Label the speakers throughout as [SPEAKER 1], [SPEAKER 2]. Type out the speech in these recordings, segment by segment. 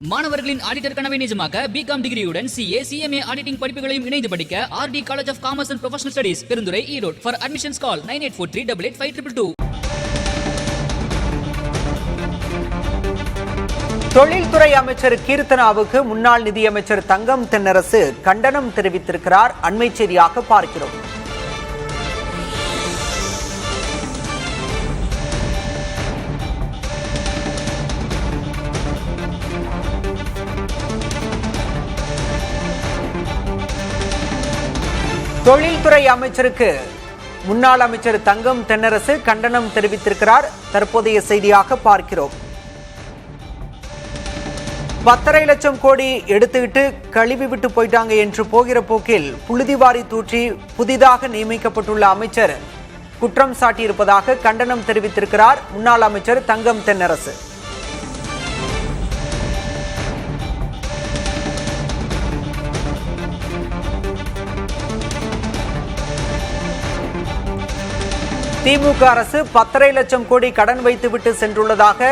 [SPEAKER 1] மாணவர்களின் ஆடிட்டர் கனவை நிஜமாக்க பிகாம் டிகிரியுடன் சிஏ சிஎம்ஏ ஆடிட்டிங் படிப்புகளையும் இணைந்து படிக்க RT college of commerce and professional studies Perundurai Erode. For admissions call 9843885222.
[SPEAKER 2] தொழில்துறை அமைச்சர் கீர்த்தனாவுக்கு முன்னாள் நிதியமைச்சர் தங்கம் தென்னரசு கண்டனம் தெரிவித்திருக்கிறார். அண்மை செய்தியாக பார்க்கிறோம். தொழில்துறை அமைச்சருக்கு முன்னாள் அமைச்சர் தங்கம் தென்னரசு கண்டனம் தெரிவித்திருக்கிறார். தற்போதைய செய்தியாக பார்க்கிறோம். 10.5 லட்சம் கோடி எடுத்துக்கிட்டு கழுவி விட்டு போயிட்டாங்க என்று போகிற போக்கில் புழுதிவாரி தூற்றி புதிதாக நியமிக்கப்பட்டுள்ள அமைச்சர் குற்றம் சாட்டியிருப்பதாக கண்டனம் தெரிவித்திருக்கிறார் முன்னாள் அமைச்சர் தங்கம் தென்னரசு. திமுக அரசு 10.5 லட்சம் கோடி கடன் வைத்துவிட்டு சென்றுள்ளதாக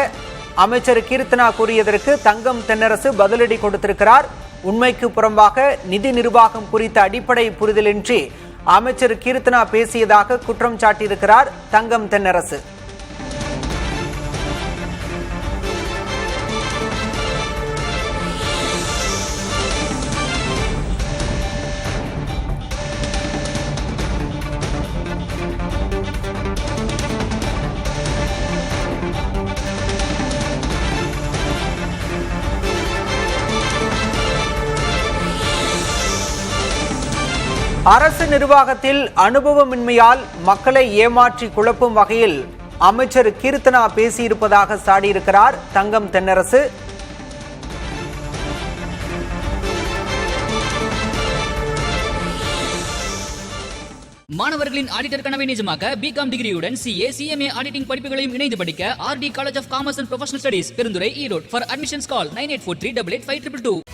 [SPEAKER 2] அமைச்சர் கீர்த்தனா கூறியதற்கு தங்கம் தென்னரசு பதிலடி கொடுத்திருக்கிறார். உண்மைக்கு புறம்பாக நிதி நிர்வாகம் குறித்த அடிப்படை புரிதலின்றி அமைச்சர் கீர்த்தனா பேசியதாக குற்றம் சாட்டியிருக்கிறார் தங்கம் தென்னரசு. அரசு நிர்வாகத்தில் அனுபவமின்மையால் மக்களை ஏமாற்றி குழப்பும் வகையில் அமைச்சர் கீர்த்தனா பேசியிருப்பதாக சாடியிருக்கிறார் தங்கம் தென்னரசு.
[SPEAKER 1] மாணவர்களின் ஆடிட்டர் கனவை நிஜமாக்க பிகாம் டிகிரியுடன் சிஏ சிஎம்ஏ ஆடிட்டிங் படிப்புகளையும் இணைந்து படிக்க RT college of commerce and professional studies Perundurai Erode. For admissions call 9843885222.